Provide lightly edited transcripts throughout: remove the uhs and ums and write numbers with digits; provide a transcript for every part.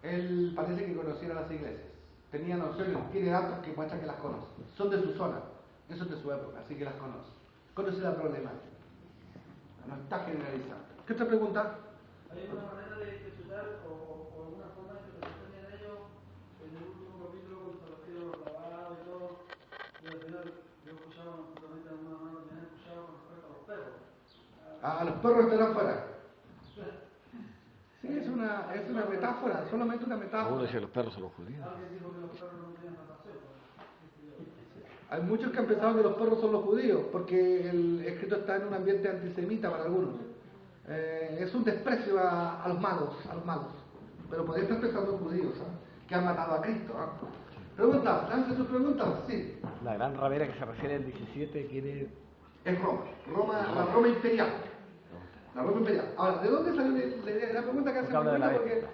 Él parece que conociera las iglesias. Tenía nociones, tiene datos que muestran que las conoce. Son de su zona, eso es de su época, así que las conoce. Conoce la problemática. No está generalizando. ¿Qué otra pregunta? ¿Hay alguna manera de interpretar o alguna forma de interpretación de ello en el último capítulo cuando se refiere a los lavados y todo? Y al final yo escuchaba, justamente alguna mano que me han escuchado con respecto a los perros. A los perros están afuera. Sí, es una metáfora, solamente una metáfora. Seguro que los perros son los judíos. Alguien dijo que los perros no tenían natación. Hay muchos que han pensado que los perros son los judíos, porque el escrito está en un ambiente antisemita para algunos. Es un desprecio a los malos, pero podría estar pensando en judíos, que han matado a Cristo. Preguntas, lance sus preguntas, sí. La gran ramera que se refiere al 17 quiere... Es Roma, la Roma imperial. La Roma imperial. Ahora, ¿de dónde salió la pregunta que hace Porque habla de la porque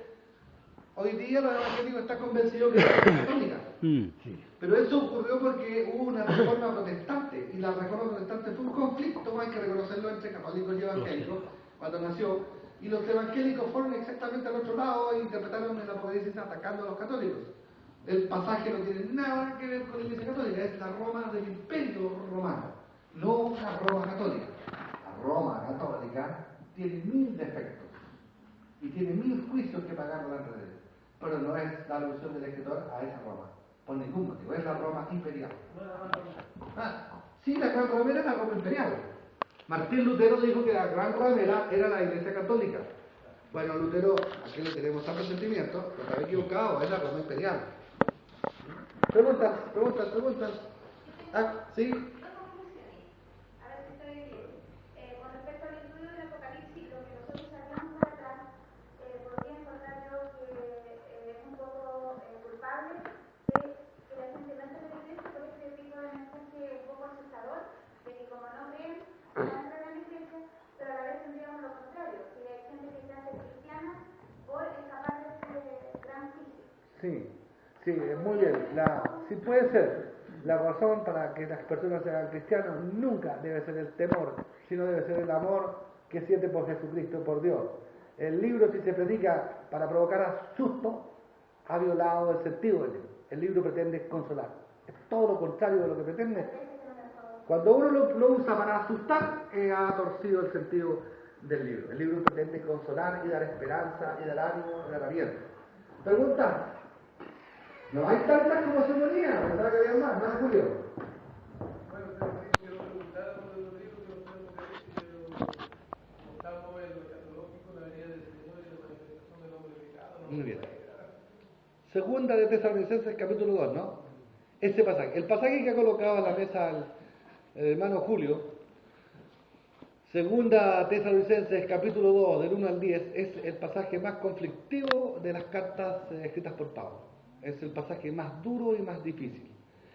hoy día los evangélicos están convencidos que es católica. Sí. Pero eso ocurrió porque hubo una reforma protestante, y la reforma protestante fue un conflicto, hay que reconocerlo, entre católicos y evangélicos, cuando nació, y los evangélicos fueron exactamente al otro lado e interpretaron el Apocalipsis atacando a los católicos. El pasaje no tiene nada que ver con la Iglesia Católica, es la Roma del Imperio Romano, no la Roma católica. La Roma católica tiene 1000 defectos y tiene 1000 juicios que pagar delante de Dios, pero no es la alusión del escritor a esa Roma, por ningún motivo, es la Roma imperial. Sí, la gran ramera es la Roma imperial. Martín Lutero dijo que la gran ramera era la Iglesia Católica. Bueno, Lutero, aquí le tenemos tanto sentimiento, pero estaba equivocado, es la Roma imperial. Preguntas. ¿Sí? Sí, muy bien. Sí puede ser. La razón para que las personas sean cristianos nunca debe ser el temor, sino debe ser el amor que siente por Jesucristo, por Dios. El libro, si se predica para provocar asusto, ha violado el sentido del libro. El libro pretende consolar. Es todo lo contrario de lo que pretende. Cuando uno lo usa para asustar, ha torcido el sentido del libro. El libro pretende consolar y dar esperanza y dar ánimo y dar aliento. ¿Pregunta? No hay tantas como se ponía, pensaba que había más, ¿no, Julio? Bueno, quiero preguntar por los libros que los tenemos que decir, pero estamos en lo escatológico, la venida del Señor y la manifestación del hombre pecado. Muy bien. Segunda de Tesalonicenses, capítulo 2, ¿no? Ese pasaje. El pasaje que ha colocado en la mesa el hermano Julio, segunda Tesalonicenses, capítulo 2, del 1 al 10, es el pasaje más conflictivo de las cartas escritas por Pablo. Es el pasaje más duro y más difícil.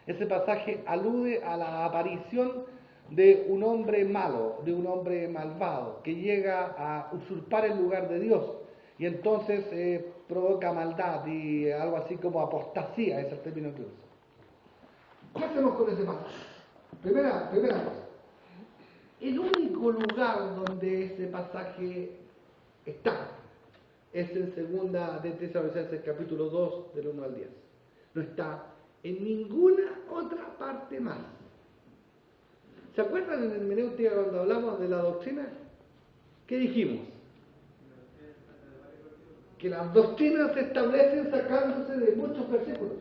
Ese pasaje alude a la aparición de un hombre malo, de un hombre malvado, que llega a usurpar el lugar de Dios y entonces provoca maldad y algo así como apostasía, es el término que usa. ¿Qué hacemos con ese pasaje? Primera cosa. El único lugar donde ese pasaje está es en segunda de Tesalonicenses capítulo 2 del 1 al 10. No está en ninguna otra parte más. ¿Se acuerdan en hermenéutica cuando hablamos de la doctrina? ¿Qué dijimos? Que las doctrinas se establecen sacándose de muchos versículos.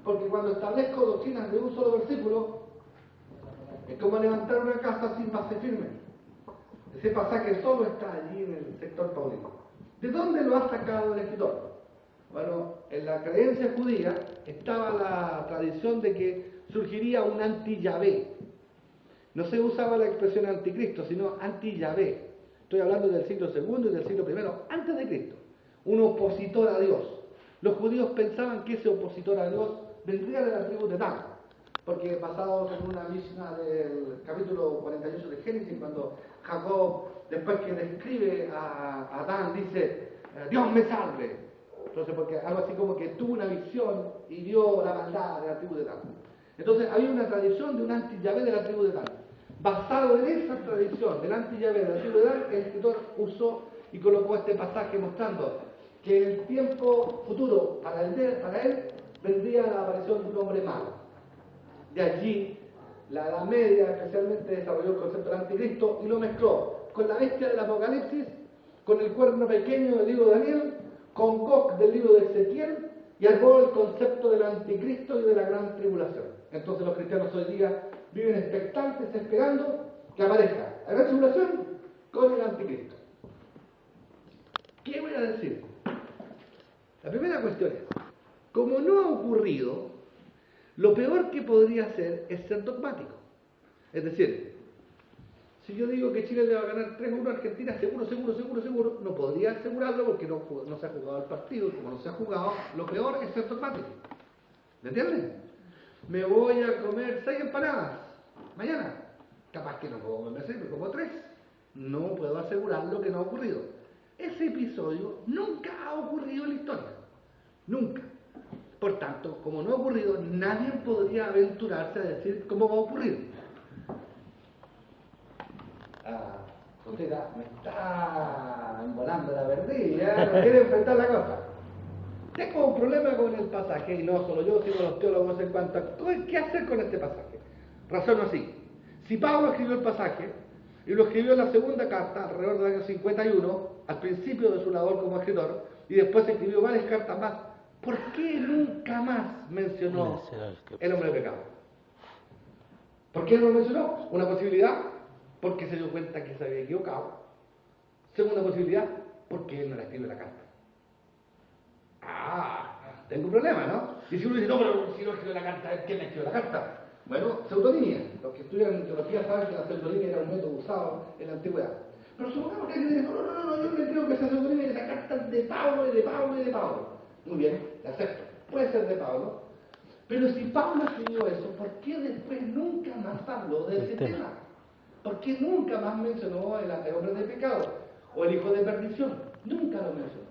Porque cuando establezco doctrinas de un solo versículo, es como levantar una casa sin base firme. Ese pasaje solo está allí en el sector paulino. ¿De dónde lo ha sacado el escritor? Bueno, en la creencia judía estaba la tradición de que surgiría un anti-Yahvé. No se usaba la expresión anticristo, sino anti-Yahvé. Estoy hablando del siglo II y del siglo I, antes de Cristo. Un opositor a Dios. Los judíos pensaban que ese opositor a Dios vendría de la tribu de Dan, porque basados en una misna del capítulo 48 de Génesis, cuando Jacob, después que describe a Adán, dice, Dios me salve. Entonces, porque algo así como que tuvo una visión y vio la maldad de la tribu de Dan. Entonces, había una tradición de un anti-Yahvé de la tribu de Dan. Basado en esa tradición del anti-Yahvé de la antigüedad, el escritor usó y colocó este pasaje mostrando que en el tiempo futuro, para él vendría la aparición de un hombre malo. De allí, la Edad Media especialmente desarrolló el concepto del anticristo y lo mezcló con la bestia del Apocalipsis, con el cuerno pequeño del libro de Daniel, con Gog del libro de Ezequiel, y armó el concepto del anticristo y de la gran tribulación. Entonces los cristianos hoy día viven expectantes, esperando que aparezca la gran tribulación con el anticristo. ¿Qué voy a decir? La primera cuestión es, como no ha ocurrido, lo peor que podría hacer es ser dogmático. Es decir, si yo digo que Chile le va a ganar 3-1 a Argentina, seguro, no podría asegurarlo porque no se ha jugado el partido. Como no se ha jugado, lo peor es ser dogmático. ¿Me entienden? Me voy a comer 6 empanadas mañana. Capaz que no puedo comer 6, me como 3. No puedo asegurar lo que no ha ocurrido. Ese episodio nunca ha ocurrido en la historia. Nunca. Por tanto, como no ha ocurrido, nadie podría aventurarse a decir cómo va a ocurrir. Usted me está embolando la verdilla, no quiere enfrentar la cosa. Tengo un problema con el pasaje, y no solo yo, sino los teólogos en cuanto a qué hacer con este pasaje. Razono así. Si Pablo escribió el pasaje, y lo escribió en la segunda carta, alrededor del año 51, al principio de su labor como escritor, y después escribió varias cartas más, ¿por qué nunca más mencionó el hombre de pecado? ¿Por qué no lo mencionó? Una posibilidad, porque se dio cuenta que se había equivocado. Segunda posibilidad, porque él no la escribió en la carta. Tengo un problema, ¿no? Y si uno dice, no, pero si no escribió la carta, ¿quién la escribió la carta? Bueno, pseudonimia. Los que estudian teología saben que la pseudonimia era un método usado en la antigüedad. Pero supongamos que alguien dice, no, yo no creo que esa pseudonimia es la carta de Pablo y de Pablo y de Pablo. Muy bien, la acepto. Puede ser de Pablo. Pero si Pablo escribió eso, ¿por qué después nunca más habló de ese tema? ¿Por qué nunca más mencionó el hombre de pecado o el hijo de perdición? Nunca lo mencionó.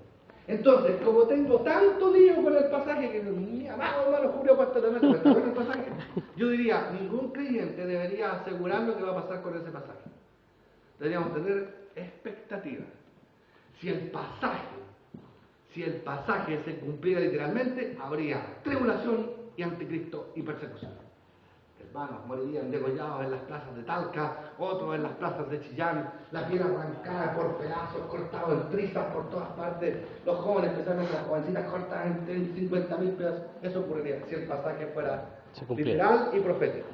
Entonces, como tengo tanto lío con el pasaje, que mi amado hermano Julio Pastoramente me está con el pasaje, yo diría, ningún creyente debería asegurar lo que va a pasar con ese pasaje. Deberíamos tener expectativas. Si el pasaje se cumpliera literalmente, habría tribulación y anticristo y persecución. Hermanos morirían degollados en las plazas de Talca, otros en las plazas de Chillán, la piel arrancada por pedazos, cortados en trizas por todas partes, los jóvenes, especialmente las jovencitas, cortadas en 50.000 pedazos. Eso ocurriría si el pasaje fuera literal y profético.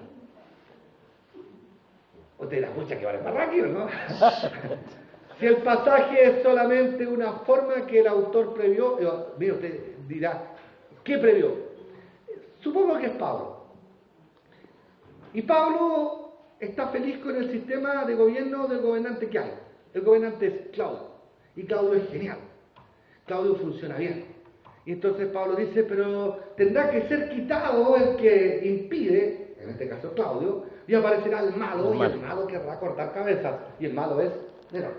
Usted dirá, pucha, que vale para aquí, ¿no? Si el pasaje es solamente una forma que el autor previó, mire, usted dirá, ¿qué previó? Supongo que es Pablo. Y Pablo está feliz con el sistema de gobierno del gobernante que hay. El gobernante es Claudio. Y Claudio es genial. Claudio funciona bien. Y entonces Pablo dice, pero tendrá que ser quitado el que impide, en este caso Claudio, y aparecerá el malo, y el malo querrá cortar cabezas. Y el malo es Nerón.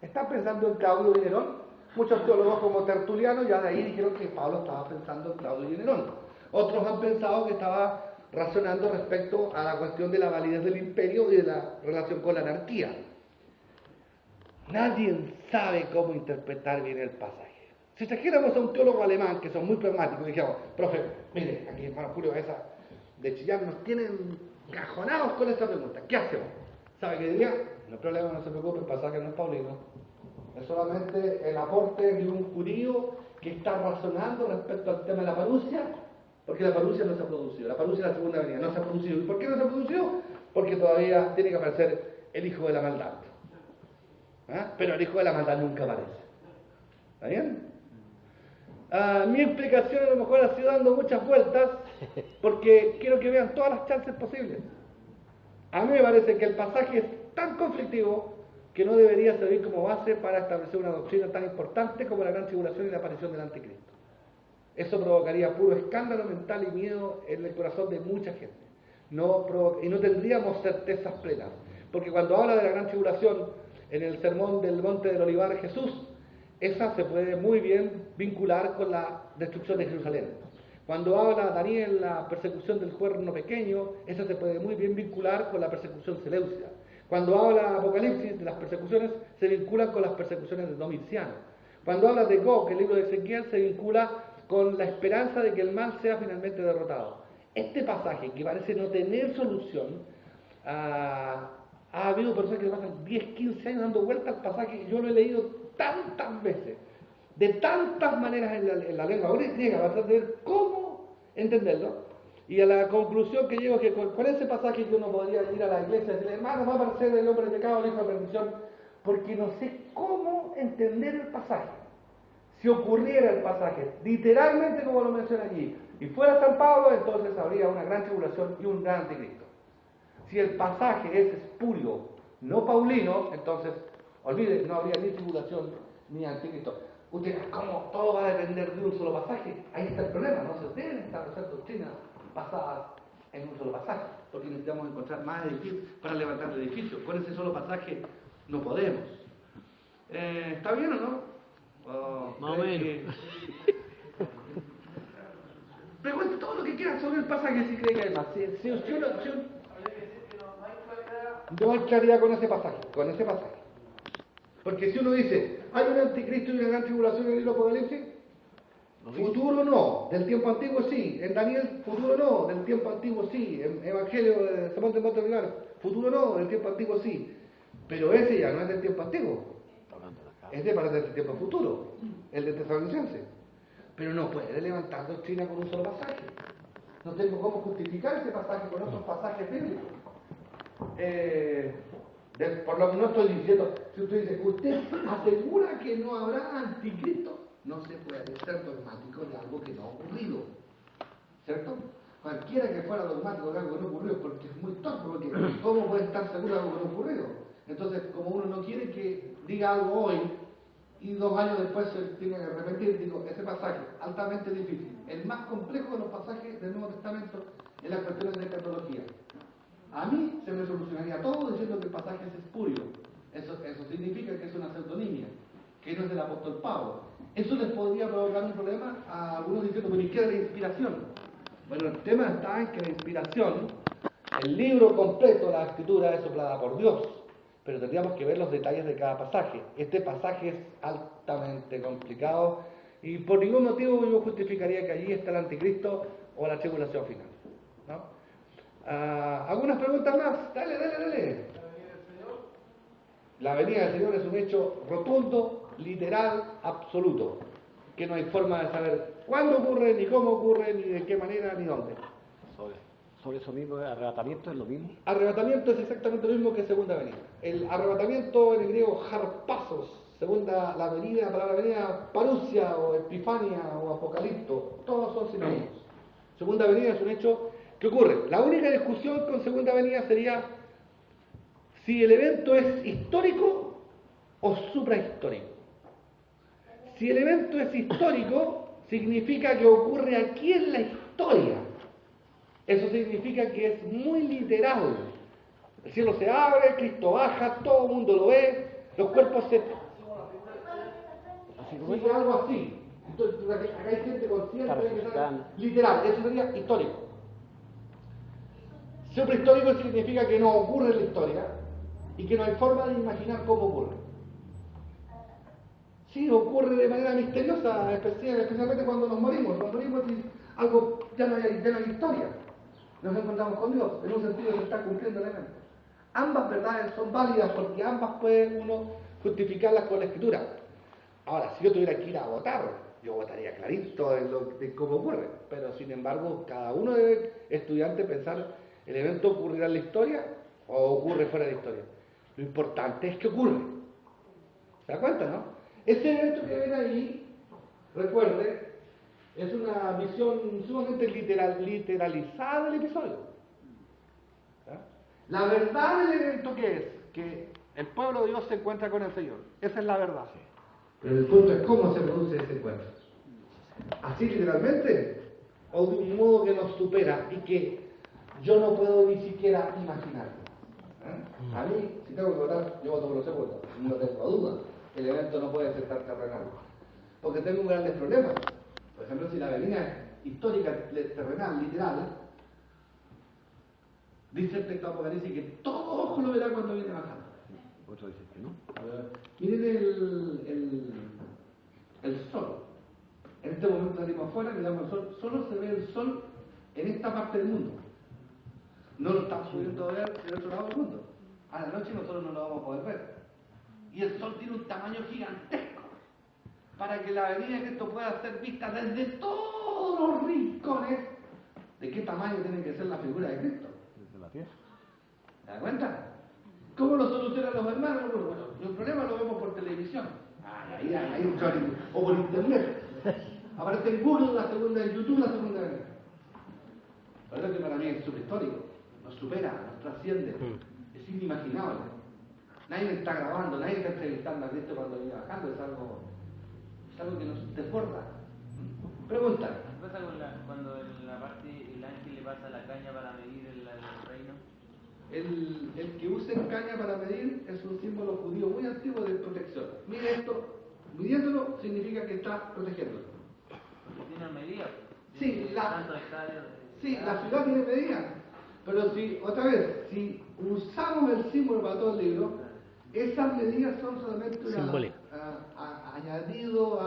¿Están pensando en Claudio y Nerón? Muchos teólogos como Tertuliano ya de ahí dijeron que Pablo estaba pensando en Claudio y Nerón. Otros han pensado que estaba razonando respecto a la cuestión de la validez del imperio y de la relación con la anarquía. Nadie sabe cómo interpretar bien el pasaje. Si trajéramos a un teólogo alemán, que son muy pragmáticos, y dijéramos, profe, mire, aquí hermano Julio esa de Chillán nos tienen cajonados con esta pregunta, ¿qué hacemos? ¿Sabe qué diría? No hay problema, no se preocupe, el pasaje no es paulino. Es solamente el aporte de un judío que está razonando respecto al tema de la parusia, porque la parusia no se ha producido. La parusia es la segunda venida, no se ha producido. ¿Y por qué no se ha producido? Porque todavía tiene que aparecer el hijo de la maldad. Pero el hijo de la maldad nunca aparece. ¿Está bien? Mi explicación a lo mejor ha sido dando muchas vueltas, porque quiero que vean todas las chances posibles. A mí me parece que el pasaje es tan conflictivo que no debería servir como base para establecer una doctrina tan importante como la gran tribulación y la aparición del anticristo. Eso provocaría puro escándalo mental y miedo en el corazón de mucha gente. Y no tendríamos certezas plenas. Porque cuando habla de la gran tribulación en el sermón del Monte del Olivar Jesús, esa se puede muy bien vincular con la destrucción de Jerusalén. Cuando habla Daniel la persecución del cuerno pequeño, eso se puede muy bien vincular con la persecución seleucida. Cuando habla Apocalipsis de las persecuciones, se vinculan con las persecuciones de Domiciano. Cuando habla de Gog, el libro de Ezequiel, se vincula con la esperanza de que el mal sea finalmente derrotado. Este pasaje, que parece no tener solución, ha habido personas que pasan 10, 15 años dando vuelta al pasaje, y yo lo he leído tantas veces, de tantas maneras en la lengua griega, para tratar de ver cómo entenderlo. Y a la conclusión que llego es que con ese pasaje que uno podría ir a la iglesia y decirle, hermano, va a aparecer el hombre de pecado, el hijo de perdición, porque no sé cómo entender el pasaje. Si ocurriera el pasaje literalmente como lo menciona aquí, y fuera San Pablo, entonces habría una gran tribulación y un gran anticristo. Si el pasaje es espurio, no paulino, entonces, olvide, no habría ni tribulación ni anticristo. Usted, ¿cómo todo va a depender de un solo pasaje? Ahí está el problema, no se deben establecer doctrinas basadas en un solo pasaje, porque necesitamos encontrar más edificios para levantar el edificio. Con ese solo pasaje no podemos. ¿Está bien o no? Más o menos. Pregunte todo lo que quiera sobre el pasaje si cree que hay más. No hay claridad con ese pasaje, Porque si uno dice, hay un anticristo y una gran tribulación en el libro Apocalipsis, futuro no, del tiempo antiguo sí, en Daniel futuro no, del tiempo antiguo sí, en Evangelio de Sermón del Monte Olivar, futuro no, del tiempo antiguo sí, pero ese ya no es del tiempo antiguo, este parece del tiempo futuro, el de Tesalonicenses, pero no puede levantar doctrina con un solo pasaje, no tengo cómo justificar ese pasaje con otros pasajes bíblicos. Por lo que no estoy diciendo, si usted dice, usted asegura que no habrá anticristo, no se puede ser dogmático de algo que no ha ocurrido, ¿cierto? Cualquiera que fuera dogmático de algo que no ocurrió, porque es muy torpe, porque ¿cómo puede estar seguro de algo que no ha ocurrido? Entonces, como uno no quiere que diga algo hoy y 2 años después se tiene que repetir, digo, ese pasaje altamente difícil, el más complejo de los pasajes del Nuevo Testamento en las cuestiones de escatología. A mí se me solucionaría todo diciendo que el pasaje es espurio. Eso significa que es una pseudonimia, que no es del apóstol Pablo. Eso les podría provocar un problema a algunos diciendo, pero ¿y qué es la inspiración? Bueno, el tema está en que la inspiración, el libro completo, la escritura es soplada por Dios, pero tendríamos que ver los detalles de cada pasaje. Este pasaje es altamente complicado y por ningún motivo yo justificaría que allí está el anticristo o la tribulación final, ¿no? ¿Algunas preguntas más? Dale. La venida del Señor es un hecho rotundo, literal, absoluto, que no hay forma de saber cuándo ocurre, ni cómo ocurre, ni de qué manera, ni dónde. Sobre eso mismo, arrebatamiento es lo mismo. Arrebatamiento es exactamente lo mismo que segunda venida. El arrebatamiento en el griego harpasos, la palabra venida parusia o epifania o apocalipto, todos son sinónimos. Segunda venida es un hecho que ocurre. La única discusión con segunda venida sería si el evento es histórico o suprahistórico. Si el evento es histórico, significa que ocurre aquí en la historia. Eso significa que es muy literal. El cielo se abre, Cristo baja, todo el mundo lo ve, los cuerpos se... Sí, algo así. Entonces, acá hay gente consciente de que es literal. Eso sería histórico. Suprahistórico significa que no ocurre en la historia y que no hay forma de imaginar cómo ocurre. Sí, ocurre de manera misteriosa, especialmente cuando nos morimos. Cuando morimos algo ya no hay historia. Nos encontramos con Dios, en un sentido se está cumpliendo el evento. Ambas verdades son válidas porque ambas puede uno justificarlas con la escritura. Ahora, si yo tuviera que ir a votar, yo votaría clarito de cómo ocurre, pero sin embargo, cada uno debe, estudiante, pensar, ¿el evento ocurrirá en la historia o ocurre fuera de la historia? Lo importante es que ocurre. ¿Se da cuenta, no? Ese evento que ven ahí, recuerde, es una visión sumamente literalizada del episodio. ¿Ya? La verdad del evento que es que el pueblo de Dios se encuentra con el Señor. Esa es la verdad. Pero el punto es cómo se produce ese encuentro. Así literalmente, o de un modo que nos supera y que yo no puedo ni siquiera imaginarlo. A mí, si tengo que votar, yo voto por los segundos, no tengo duda. El evento no puede ser tan terrenal. Porque tengo un gran problema. Por ejemplo, si la venida histórica, terrenal, literal, dice el texto de Apocalipsis que todo ojo lo verá cuando viene bajando. Otro dice que no. Miren el sol. En este momento salimos afuera, miramos el sol, solo se ve el sol en esta parte del mundo. No lo estamos pudiendo ver del otro lado del mundo. A la noche nosotros no lo vamos a poder ver. Y el sol tiene un tamaño gigantesco para que la venida de Cristo pueda ser vista desde todos los rincones. ¿De qué tamaño tiene que ser la figura de Cristo? Desde la tierra. ¿Te das cuenta? ¿Cómo lo solucionan los hermanos? Bueno, el problema lo vemos por televisión. Ahí un chorro. O por internet. Aparece en Google la segunda, en YouTube la segunda vez. La verdad que para mí es subhistórico. Nos supera, nos trasciende. Es inimaginable. Nadie está grabando, nadie está entrevistando a Cristo cuando viene bajando. Es algo que nos desborda. Pregunta. ¿Qué pasa cuando en la parte el ángel le pasa la caña para medir el reino? El que use caña para medir es un símbolo judío muy antiguo de protección. Mire esto, midiéndolo significa que está protegiéndolo. Porque tiene medida. Sí, Tantos hectáreas. Sí, la ciudad tiene medidas, pero si usamos el símbolo para todo el libro, esas medidas son solamente un añadido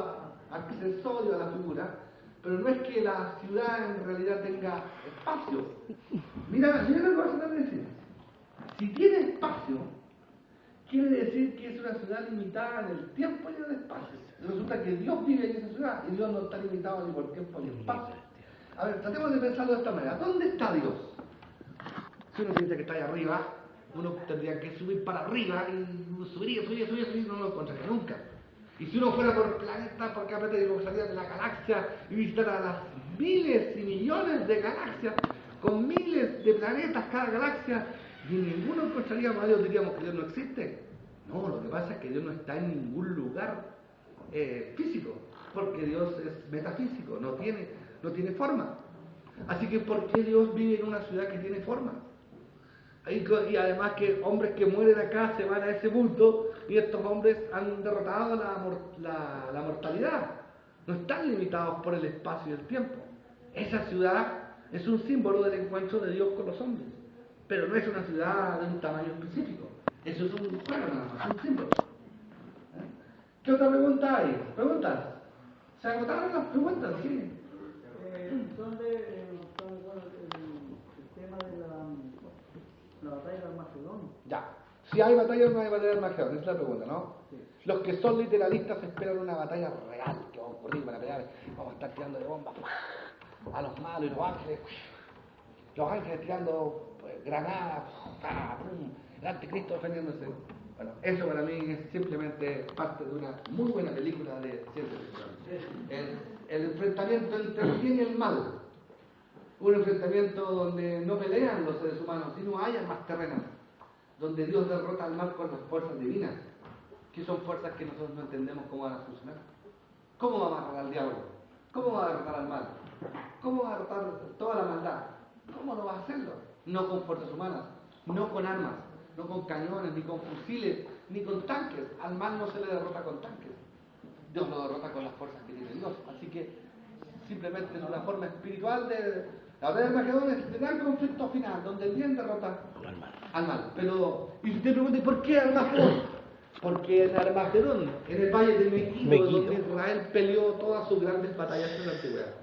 accesorio a la figura, pero no es que la ciudad en realidad tenga espacio. Mira lo que vas a tratar de decir. Si tiene espacio, quiere decir que es una ciudad limitada en el tiempo y en el espacio. Resulta que Dios vive en esa ciudad y Dios no está limitado ni por tiempo ni espacio. A ver, tratemos de pensarlo de esta manera. ¿Dónde está Dios? Si uno piensa que está ahí arriba, uno tendría que subir para arriba y subiría, no lo encontraría nunca. Y si uno fuera por planeta, por capeta, y salía de la galaxia y visitara las miles y millones de galaxias, con miles de planetas cada galaxia, y ninguno encontraría a Dios, diríamos que Dios no existe. No, lo que pasa es que Dios no está en ningún lugar físico, porque Dios es metafísico, no tiene forma. Así que ¿por qué Dios vive en una ciudad que tiene forma? Y además que hombres que mueren acá se van a ese mundo y estos hombres han derrotado la mortalidad. No están limitados por el espacio y el tiempo. Esa ciudad es un símbolo del encuentro de Dios con los hombres, pero no es una ciudad de un tamaño específico. Eso es un juego nada más, un símbolo. ¿Qué otra pregunta hay? ¿Preguntas? ¿Se agotaron las preguntas? Sí. ¿Dónde el tema de la batalla de Armagedón? Ya. Si hay batalla o no hay batalla de Armagedón, esa es la pregunta, ¿no? Sí. Los que son literalistas esperan una batalla real que va a ocurrir, van a pelear, vamos a estar tirando de bombas a los malos y los ángeles tirando granadas, el anticristo defendiéndose. Bueno, eso para mí es simplemente parte de una muy buena película de ciencia ficción. El enfrentamiento entre el bien y el mal. Un enfrentamiento donde no pelean los seres humanos, sino hay armas terrenas. Donde Dios derrota al mal con las fuerzas divinas. Que son fuerzas que nosotros no entendemos cómo van a funcionar. ¿Cómo va a matar al diablo? ¿Cómo va a derrotar al mal? ¿Cómo va a derrotar toda la maldad? ¿Cómo no va a hacerlo? No con fuerzas humanas, no con armas, no con cañones, ni con fusiles, ni con tanques. Al mal no se le derrota con tanques. Dios lo derrota con las fuerzas que tiene Dios. Así que simplemente es una forma espiritual de... La batalla de Armagedón es el gran conflicto final, donde el bien derrota al mal. Pero, y si te preguntas, ¿por qué Armagedón? Porque en Armagedón, en el valle de Megiddo, donde Israel peleó todas sus grandes batallas en la antigüedad.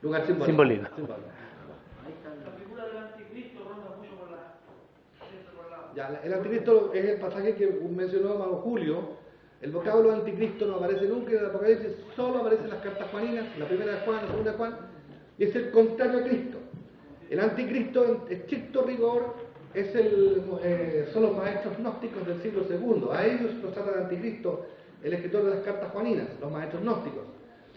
Lugar simbólico. La figura del anticristo ronda mucho por la... Ya, el anticristo es el pasaje que mencionó hermano Julio. El vocablo anticristo no aparece nunca en el Apocalipsis, solo aparece en las cartas juaninas, la primera de Juan, la segunda de Juan, y es el contrario a Cristo. El anticristo, en estricto rigor, son los maestros gnósticos del siglo II. A ellos los trata de anticristo el escritor de las cartas juaninas, los maestros gnósticos.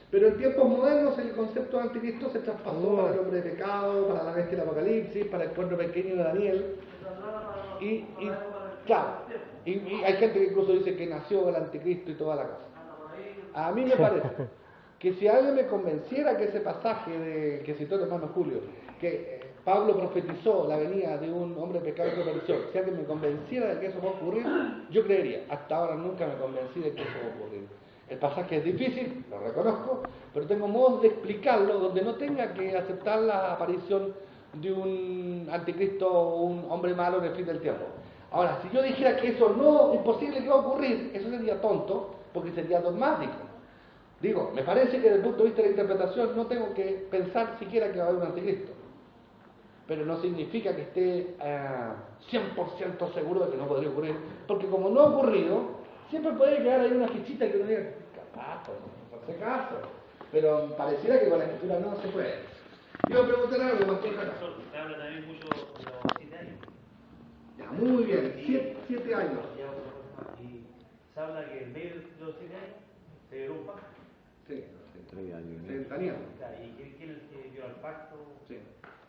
Pero en tiempos modernos el concepto de anticristo se traspasó para el hombre de pecado, para la bestia del Apocalipsis, para el cuerno pequeño de Daniel. Y hay gente que incluso dice que nació el anticristo y toda la cosa. A mí me parece que si alguien me convenciera que ese pasaje que citó el hermano Julio, que Pablo profetizó la venida de un hombre de pecado y de perdición, si alguien me convenciera de que eso va a ocurrir, yo creería. Hasta ahora nunca me convencí de que eso va a ocurrir. El pasaje es difícil, lo reconozco, pero tengo modos de explicarlo donde no tenga que aceptar la aparición de un anticristo o un hombre malo en el fin del tiempo. Ahora, si yo dijera que eso no, imposible que va a ocurrir, eso sería tonto, porque sería dogmático. Digo, me parece que desde el punto de vista de la interpretación no tengo que pensar siquiera que va a haber un anticristo. Pero no significa que esté 100% seguro de que no podría ocurrir, porque como no ha ocurrido, siempre puede quedar ahí una fichita que uno diga, capaz, pues, no hace caso. Pero pareciera que con la escritura no se puede. Yo voy a preguntar algo más que acá. Se habla también mucho de los 7 años. Ya, muy bien, 7 años. Y se habla que en medio de los 7 años se violó un pacto. Sí, 3 años. Centenial. ¿Y quién es el que viola el pacto? Sí.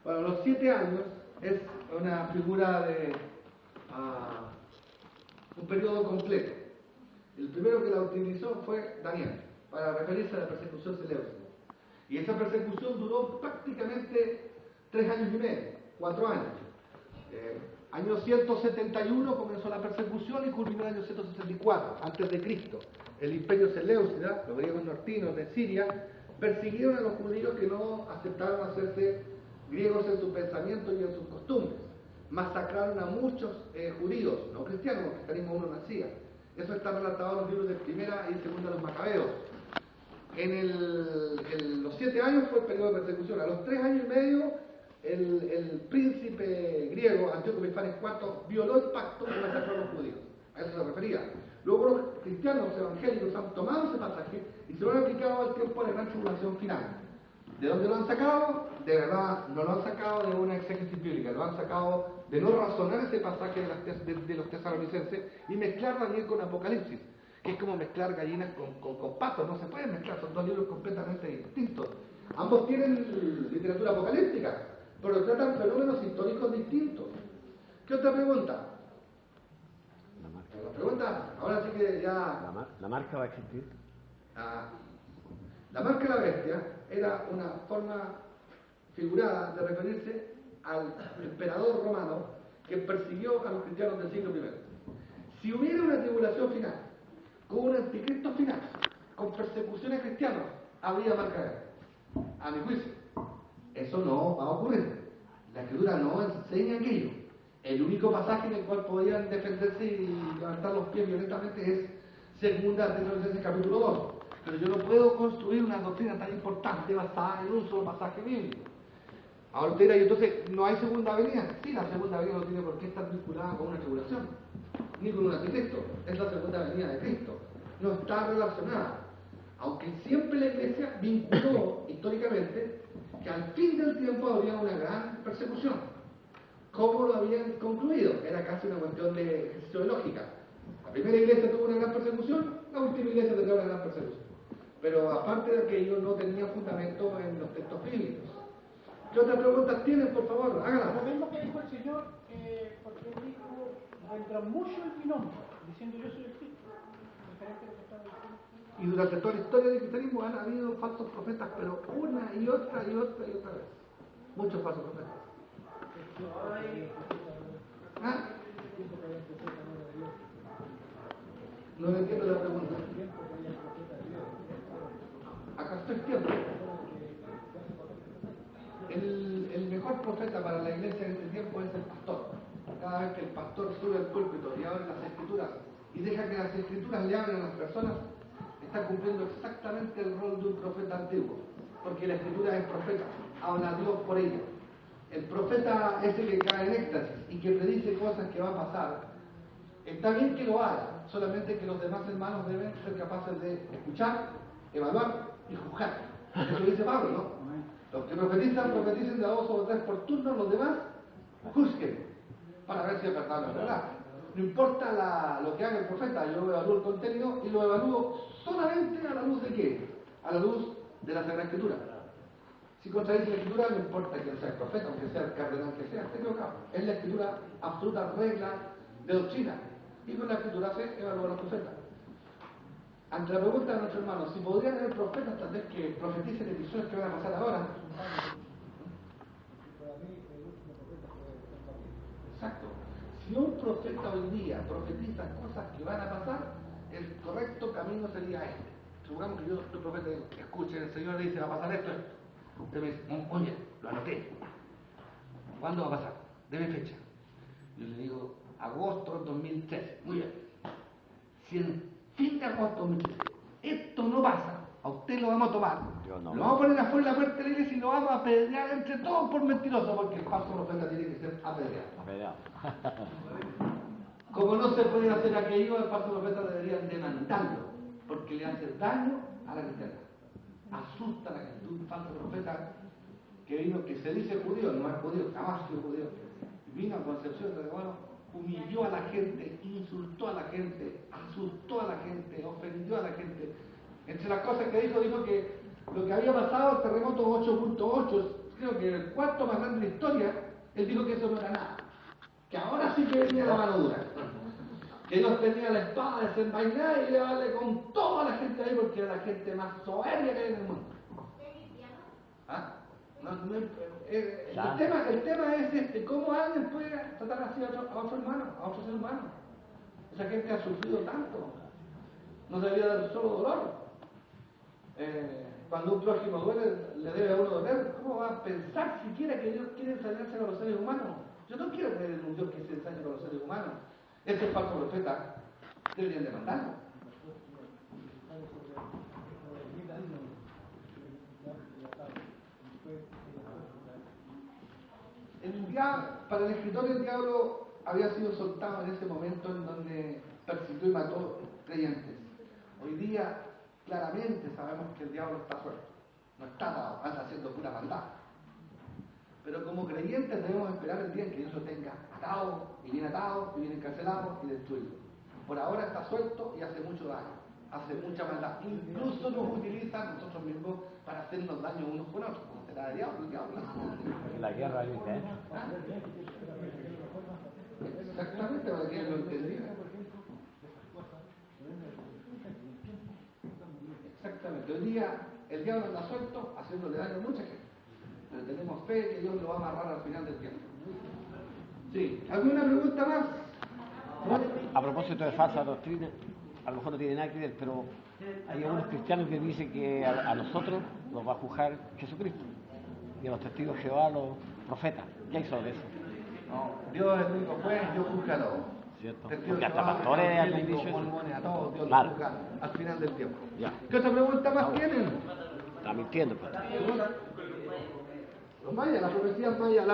Bueno, los 7 años es una figura de un periodo completo. El primero que la utilizó fue Daniel, para referirse a la persecución seleucida. Y esa persecución duró prácticamente 3 años y medio, 4 años. Año 171 comenzó la persecución y culminó en el año 164, antes de Cristo. El imperio seleucida, los griegos nortinos de Siria, persiguieron a los judíos que no aceptaron hacerse griegos en su pensamiento y en sus costumbres. Masacraron a muchos judíos, no cristianos, porque el cristianismo uno nacía. Eso está relatado en los libros de Primera y Segunda de los Macabeos. En los 7 años fue el periodo de persecución. A los 3 años y medio, el príncipe griego, Antíoco Epifanes IV, violó el pacto y masacró a los judíos. A eso se refería. Luego los cristianos evangélicos han tomado ese pasaje y se lo han aplicado al tiempo de la gran tribulación final. ¿De dónde lo han sacado? De verdad, no lo han sacado de una exégesis bíblica, lo han sacado de no razonar ese pasaje de los tesalonicenses y mezclar Daniel con Apocalipsis, que es como mezclar gallinas con patos, no se pueden mezclar, son dos libros completamente distintos. Ambos tienen literatura apocalíptica, pero tratan fenómenos históricos distintos. ¿Qué otra pregunta? La pregunta, ahora sí que ya... ¿La marca va a existir? La marca de la bestia era una forma figurada de referirse al emperador romano que persiguió a los cristianos del siglo I. Si hubiera una tribulación final, con un anticristo final, con persecuciones cristianas, habría marca de bestia. A mi juicio, eso no va a ocurrir. La escritura no enseña aquello. El único pasaje en el cual podían defenderse y levantar los pies violentamente es Segunda de Tesalonicenses capítulo 2. Pero yo no puedo construir una doctrina tan importante basada en un solo pasaje bíblico. Ahora usted dirá, ¿y entonces no hay segunda venida? Sí, la segunda venida no tiene por qué estar vinculada con una tribulación, ni con un anticristo. Es la segunda venida de Cristo. No está relacionada. Aunque siempre la Iglesia vinculó históricamente que al fin del tiempo habría una gran persecución. ¿Cómo lo habían concluido? Era casi una cuestión de ejercicio de lógica. La primera iglesia tuvo una gran persecución, la última iglesia tendrá una gran persecución. Pero aparte de aquello, no tenía fundamento en los textos bíblicos. ¿Qué otras preguntas tienen, por favor? Háganlas. Lo mismo que dijo el Señor, porque él dijo, vendrá mucho en mi nombre, diciendo yo soy el Cristo. Diferente de lo que estaba diciendo. Y durante toda la historia del cristianismo han habido falsos profetas, pero una y otra y otra y otra vez. Muchos falsos profetas. ¿Ah? No entiendo la pregunta. Acá estoy tiempo. El mejor profeta para la iglesia en este tiempo es el pastor. Cada vez que el pastor sube al púlpito y abre las escrituras y deja que las escrituras le hablen a las personas, está cumpliendo exactamente el rol de un profeta antiguo, porque la escritura es profeta, habla a Dios por ella. El profeta es el que cae en éxtasis y que predice cosas que van a pasar. Está bien que lo haga, solamente que los demás hermanos deben ser capaces de escuchar, evaluar y juzgar. Eso dice Pablo, ¿no? Los que profetizan, profeticen de a 2 o 3 por turno, los demás juzguen para ver si es verdad o no es verdad. No importa lo que haga el profeta, yo evalúo el contenido y lo evalúo solamente a la luz de ¿qué? A la luz de la Sagrada Escritura. Si contradice la Escritura, no importa quién sea el profeta, aunque sea el cardenal que sea, esté equivocado. Es la Escritura absoluta regla de doctrina. Y con la Escritura se evalúa a los profetas. Ante la pregunta de nuestro hermano, si podrían haber profetas tal vez que profeticen episodios que van a pasar ahora. Exacto. Si un profeta hoy día profetiza cosas que van a pasar, el correcto camino sería este. supongamos que yo soy profeta, escuche, el Señor dice, va a pasar esto. Usted me dice, oye, lo anoté. ¿Cuándo va a pasar? Deme fecha. Yo le digo, agosto 2013. Muy bien. Si en fin de agosto 2013 esto no pasa, a usted lo vamos a tomar, lo vamos a poner afuera de la puerta de la iglesia y lo vamos a apedrear entre todos por mentiroso, porque el falso profeta tiene que ser apedreado. Como no se puede hacer aquello, el falso profeta deberían demandarlo, porque le hace daño a la cristiandad. Asusta a la gente. Un falso profeta que vino, que se dice judío, no es judío, jamás fue judío, vino a Concepción de Reguano, humilló a la gente, insultó a la gente, asustó a la gente, ofendió a la gente. Entre las cosas que dijo que lo que había pasado, el terremoto 8.8, creo que el cuarto más grande de la historia, él dijo que eso no era nada, que ahora sí que venía la mano dura, que Dios tenía la espada desenvainada y le iba a darle con toda la gente ahí porque era la gente más soberbia que hay en el mundo. ¿Ah? El tema es este, cómo alguien puede tratar así a otro hermano, a otro ser humano. Esa gente ha sufrido tanto, no se debía dar solo dolor. Cuando un prójimo duele, le debe a uno doler. ¿Cómo va a pensar siquiera que Dios quiere ensañarse con los seres humanos? Yo no quiero creer en un Dios que se ensañe con los seres humanos. Este falso profeta deberían demandarlo. Para el escritor, el diablo había sido soltado en ese momento en donde persiguió y mató creyentes. Hoy día, claramente sabemos que el diablo está suelto, no está atado, anda haciendo pura maldad. Pero como creyentes debemos esperar el día en que Dios lo tenga atado, y bien encarcelado y destruido. Por ahora está suelto y hace mucho daño, hace mucha maldad. Incluso nos utiliza a nosotros mismos para hacernos daño unos con otros. ¿Cómo será el diablo? La guerra ahorita, ¿eh? Exactamente, para que lo entendiera. Exactamente. Hoy día el diablo anda suelto, haciéndole daño a mucha gente. Pero tenemos fe que Dios lo va a amarrar al final del tiempo. Sí. ¿Alguna pregunta más? A propósito de falsa doctrina, a lo mejor no tiene nada que ver, pero hay algunos cristianos que dicen que a nosotros nos va a juzgar Jesucristo y a los testigos de Jehová, los profetas. ¿Qué hay sobre eso? No, Dios es el único juez, Dios juzga a todos. ¿Cierto? Porque hasta pastores han dicho eso. A todos, Dios Claro. los juzga al final del tiempo. Ya. ¿Qué otra pregunta más tienen? Está mintiendo, pues. Los mayas, las profecías mayas,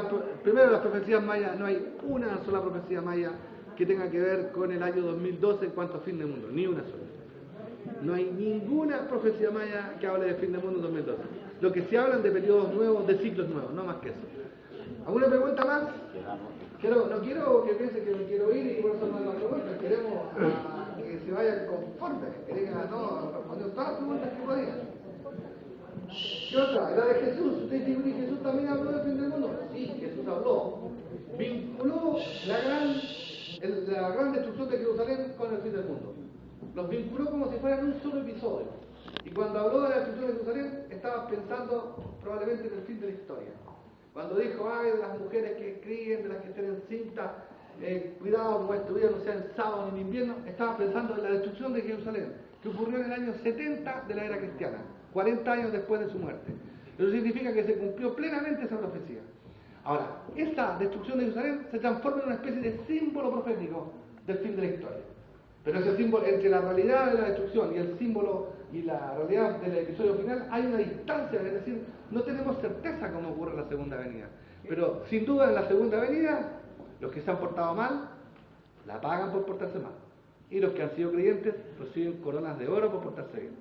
primero las profecías mayas, no hay una sola profecía maya que tenga que ver con el año 2012 en cuanto a fin del mundo, ni una sola. No hay ninguna profecía maya que hable de fin del mundo 2012. Lo que se hablan de periodos nuevos, de ciclos nuevos, no más que eso. ¿Alguna pregunta más? No quiero que piensen que me quiero ir y por eso no hay más preguntas. Queremos que se vayan conformes, que digan, no, respondieron todas las preguntas que podían. ¿Qué otra? La de Jesús. ¿Usted dice que Jesús también habló del fin del mundo? Sí, Jesús habló. Vinculó la gran destrucción de Jerusalén con el fin del mundo. Los vinculó como si fueran un solo episodio. Y cuando habló de la destrucción de Jerusalén, estaba pensando probablemente en el fin de la historia. Cuando dijo, ay, de las mujeres que críen, de las que estén encintas, cuidado, que vuestra vida no sea en sábado ni en invierno, estaba pensando en la destrucción de Jerusalén, que ocurrió en el año 70 de la era cristiana, 40 años después de su muerte. Eso significa que se cumplió plenamente esa profecía. Ahora, esa destrucción de Jerusalén se transforma en una especie de símbolo profético del fin de la historia. Pero ese símbolo, entre la realidad de la destrucción y el símbolo y la realidad del episodio final, hay una distancia, es decir, no tenemos certeza cómo ocurre la segunda venida. Pero sin duda en la segunda venida, los que se han portado mal, la pagan por portarse mal. Y los que han sido creyentes reciben coronas de oro por portarse bien.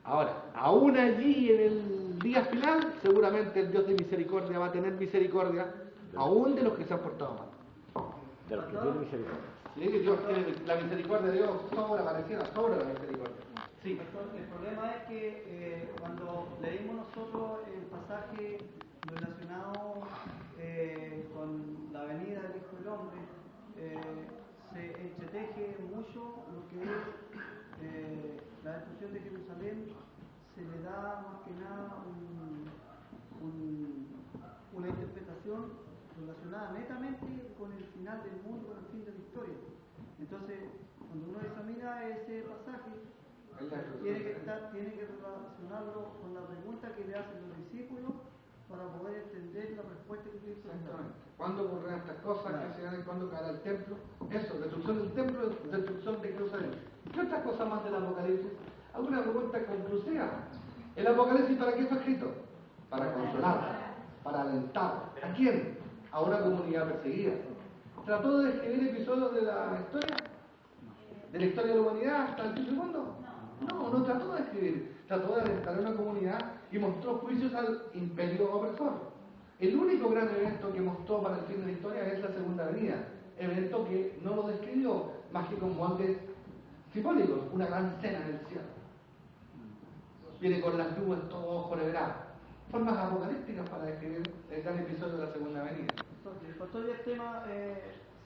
Ahora, aún allí en el día final, seguramente el Dios de misericordia va a tener misericordia, aún de los que se han portado mal. De los que tienen misericordia. Sí, Dios tiene la misericordia de Dios pareciera sobre la misericordia. Sí. El problema es que cuando leímos nosotros el pasaje relacionado con la venida del Hijo del Hombre, se entreteje mucho lo que es la destrucción de Jerusalén. Se le da más que nada una interpretación relacionada netamente con el final del mundo, con el fin de la historia. Entonces, cuando uno examina ese pasaje, tiene que relacionarlo con la pregunta que le hacen los discípulos para poder entender la respuesta que tiene. Exactamente. ¿Cuándo ocurrirán estas cosas? ¿Qué se harán? ¿Cuándo caerá el templo? Eso, destrucción del templo, destrucción de Jerusalén. ¿Qué otras cosas más del Apocalipsis? ¿Alguna pregunta conclusiva? ¿El Apocalipsis para qué fue escrito? Para consolar, para alentar. ¿A quién? A una comunidad perseguida. ¿Trató de escribir episodios de la historia? ¿De la historia de la humanidad hasta el fin del mundo? No trató de escribir. Trató de alentar a una comunidad y mostró juicios al imperio opresor. El único gran evento que mostró para el fin de la historia es la segunda venida. Evento que no lo describió más que con moldes simbólicos, una gran cena en el cielo. Viene con las nubes todo joreverá. Formas apocalípticas para describir el gran episodio de la segunda venida. Entonces, pastor, y el tema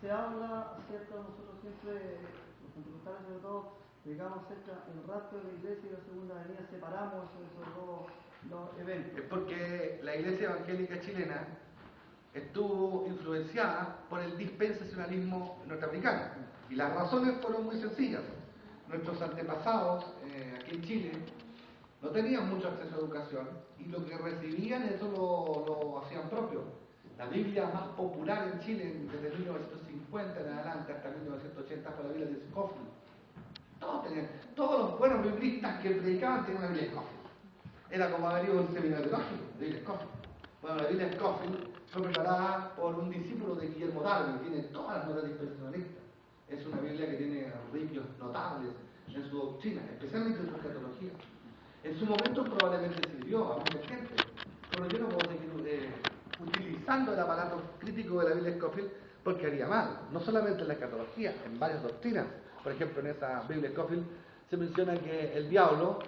se habla, ¿cierto? Nosotros siempre, los pentecostales sobre todo, digamos acerca del rapto de la iglesia y la segunda venida, separamos esos dos eventos. Es porque la iglesia evangélica chilena estuvo influenciada por el dispensacionalismo norteamericano. Y las razones fueron muy sencillas. Nuestros antepasados aquí en Chile no tenían mucho acceso a educación y lo que recibían eso lo hacían propio. La Biblia más popular en Chile desde 1950 en adelante hasta 1980 fue la Biblia de Scofield. Todos los buenos biblistas que predicaban tenían una Biblia de Scofield. Era como haber ido a un seminario teológico, la Biblia de Scofield. Bueno, la Biblia de Scofield fue preparada por un discípulo de Guillermo Darby, tiene todas las notas dispensacionalistas. Es una Biblia que tiene ripios notables en su doctrina, especialmente en su escatología. En su momento probablemente sirvió a mucha gente, pero yo no puedo seguir utilizando el aparato crítico de la Biblia de Scofield porque haría mal, no solamente en la escatología, en varias doctrinas. Por ejemplo, en esa Biblia de Scofield se menciona que el diablo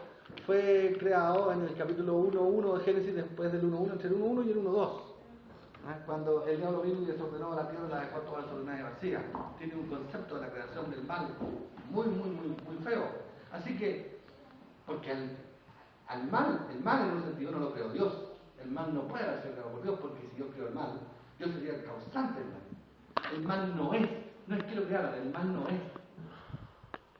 fue creado en el capítulo 1.1 de Génesis, después del 1.1, entre el 1.1 y el 1.2. Cuando el diablo vino y desordenó la tierra, la dejó toda desordenada y vacía. Tiene un concepto de la creación del mal muy feo. Así que, porque el mal en un sentido no lo creó Dios. El mal no puede ser creado por Dios, porque si Dios creó el mal, Dios sería el causante del mal. El mal no es que lo creara, el mal no es.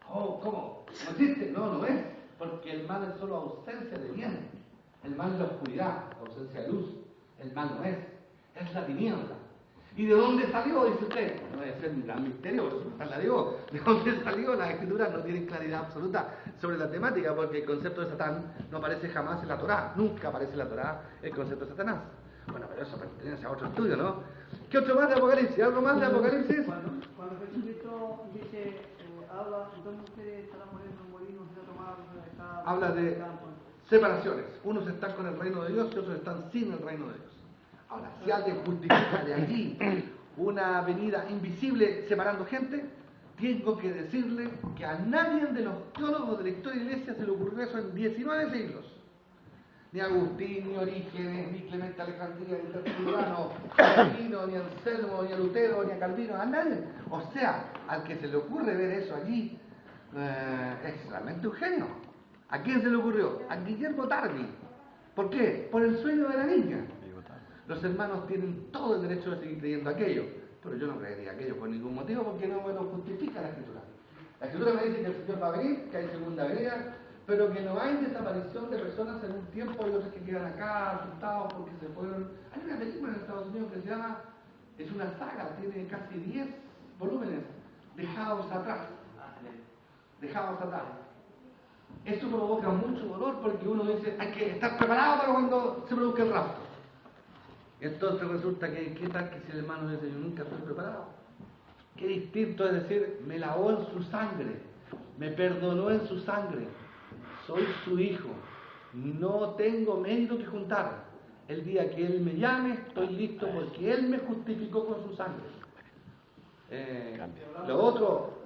Oh, ¿cómo? ¿No existe? No es. Porque el mal es solo ausencia de bien. El mal es la oscuridad, ausencia de luz. El mal no es la tiniebla. ¿Y de dónde salió? Dice usted. No debe ser un gran misterio, la digo. ¿De dónde salió? Las escrituras no tienen claridad absoluta sobre la temática, porque el concepto de Satán no aparece jamás en la Torá. Nunca aparece en la Torá el concepto de Satanás. Bueno, pero eso pertenece a otro estudio, ¿no? ¿Qué otro más de Apocalipsis? ¿Algo más de Apocalipsis? Cuando Jesucristo dice, habla, entonces ustedes estarán muriendo en molinos y otros más, habla de separaciones. Unos están con el reino de Dios y otros están sin el reino de Dios. Ahora, si alguien justifica de allí una venida invisible separando gente, tengo que decirle que a nadie de los teólogos de la historia de la Iglesia se le ocurrió eso en 19 siglos. Ni Agustín, ni Orígenes, ni Clemente Alejandría, ni Tertuliano, ni Aquino, ni Anselmo, ni a Lutero, ni a Calvino, a nadie. O sea, al que se le ocurre ver eso allí, es realmente un genio. ¿A quién se le ocurrió? A Guillermo Darby. ¿Por qué? Por el sueño de la niña. Los hermanos tienen todo el derecho de seguir creyendo aquello, pero yo no creería aquello por ningún motivo, porque no me lo justifica la Escritura. La Escritura me dice que el Señor va a venir, que hay segunda venida, pero que no hay desaparición de personas en un tiempo y otros que quedan acá asustados porque se fueron. Hay una película en Estados Unidos que se llama, es una saga, tiene casi 10 volúmenes, Dejados atrás. Dejados atrás. Eso provoca mucho dolor porque uno dice, hay que estar preparado para cuando se produzca el rapto. Entonces resulta que, ¿qué tal que si el hermano dice, yo nunca estoy preparado? Qué distinto es decir, me lavó en su sangre, me perdonó en su sangre, soy su hijo, no tengo mérito que juntar. El día que Él me llame, estoy listo porque Él me justificó con su sangre. Lo otro,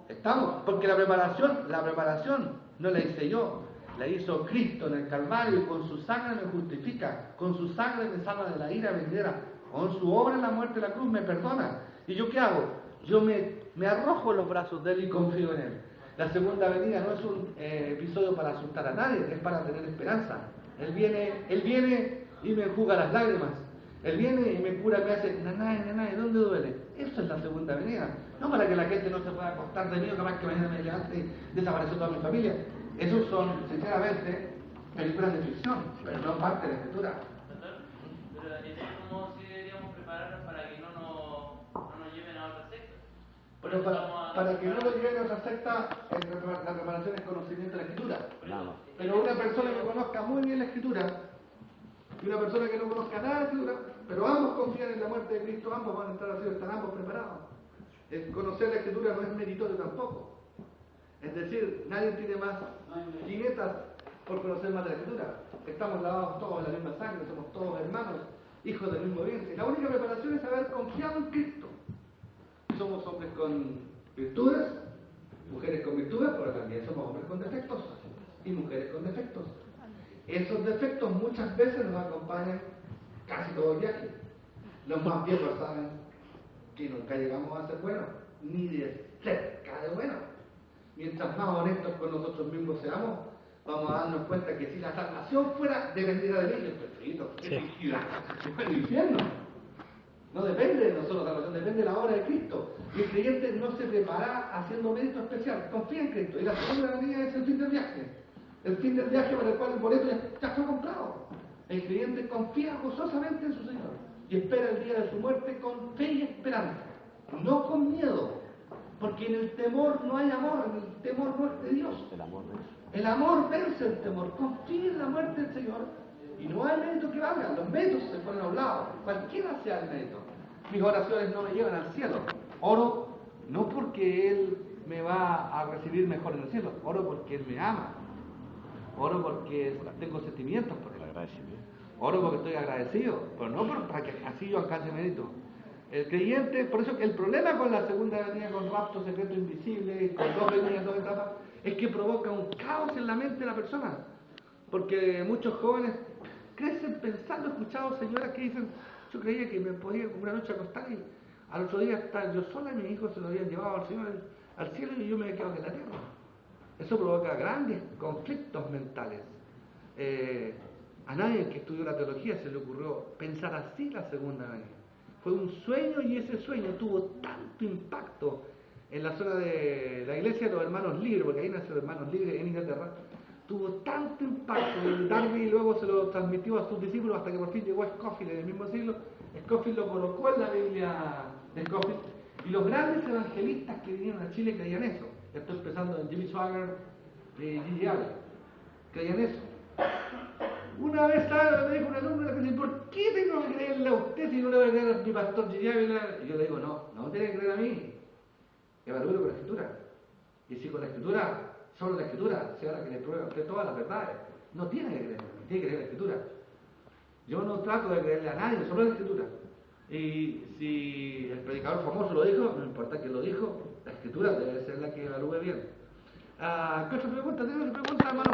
estamos, porque la preparación no la hice yo. La hizo Cristo en el Calvario y con su sangre me justifica, con su sangre me salva de la ira venidera, con su obra en la muerte de la cruz me perdona. ¿Y yo qué hago? Yo me arrojo en los brazos de Él y confío en Él. La segunda venida no es un episodio para asustar a nadie, es para tener esperanza. Él viene y me enjuga las lágrimas. Él viene y me cura, me hace nanay, ¿dónde duele? Eso es la segunda venida. No para que la gente no se pueda acostar de mí, capaz que mañana me levante y desapareció toda mi familia. Esos son, sinceramente, películas de ficción, pero no parte de la escritura. Pero ¿cómo si deberíamos prepararnos para que no nos lleven a otra secta? Pero para que no lo lleven a otra secta, la preparación es conocimiento de la escritura. Pero una persona que conozca muy bien la escritura y una persona que no conozca nada de la escritura, pero ambos confían en la muerte de Cristo, ambos van a estar así, están ambos preparados. El conocer la escritura no es meritorio tampoco. Es decir, nadie tiene más jinetas por conocer más de la escritura. Estamos lavados todos en la misma sangre, somos todos hermanos, hijos del mismo vientre. La única preparación es haber confiado en Cristo. Somos hombres con virtudes, mujeres con virtudes, pero también somos hombres con defectos y mujeres con defectos. Esos defectos muchas veces nos acompañan casi todo el viaje. Los más viejos saben que nunca llegamos a ser buenos, ni de cerca de buenos. Mientras más honestos con nosotros mismos seamos, vamos a darnos cuenta que si la salvación fuera, dependiera de ellos, perfecto, se fue al infierno. No depende de nosotros, la salvación depende de la obra de Cristo. Y el creyente no se prepara haciendo mérito especial, confía en Cristo. Y la segunda venida es el fin del viaje. El fin del viaje para el cual el boleto ya fue comprado. El creyente confía gozosamente en su Señor y espera el día de su muerte con fe y esperanza, no con miedo. Porque en el temor no hay amor, en el temor no es de Dios. El amor vence el temor. Confía en la muerte del Señor y no hay mérito que valga. Los méritos se ponen a un lado, cualquiera sea el mérito. Mis oraciones no me llevan al cielo. Oro no porque Él me va a recibir mejor en el cielo, oro porque Él me ama. Oro porque tengo sentimientos por Él. Oro porque estoy agradecido, pero no para que así yo alcance mérito. El creyente, por eso el problema con la segunda venida, con rapto secreto invisible, con dos venidas, dos etapas, es que provoca un caos en la mente de la persona. Porque muchos jóvenes crecen pensando, he escuchado señoras que dicen, yo creía que me podía una noche acostar y al otro día estar yo sola y mis hijos se lo habían llevado al Señor al cielo y yo me había quedado en la tierra. Eso provoca grandes conflictos mentales. A nadie que estudió la teología se le ocurrió pensar así la segunda venida. Fue un sueño y ese sueño tuvo tanto impacto en la zona de la iglesia de los hermanos libres, porque ahí nacieron los hermanos libres en Inglaterra, tuvo tanto impacto y Darby luego se lo transmitió a sus discípulos hasta que por fin llegó a Scofield en el mismo siglo. Scofield lo colocó en la Biblia de Scofield y los grandes evangelistas que vinieron a Chile creían eso. Estoy pensando en Jimmy Swaggart y Gigi Allen, creían eso. Una vez me dijo una alumna que dice, ¿por qué tengo que creerle a usted si no le voy a creer a mi pastor Gigi Ávila? Y yo le digo, no tiene que creer a mí, evalúelo con la escritura. Y si con la escritura, solo la escritura, sea la que le pruebe a usted todas las verdades, no tiene que creer, tiene que creer la escritura. Yo no trato de creerle a nadie, solo la escritura. Y si el predicador famoso lo dijo, no importa que lo dijo, la escritura debe ser la que evalúe bien. ¿Qué otra pregunta? ¿Tiene otra pregunta, hermano?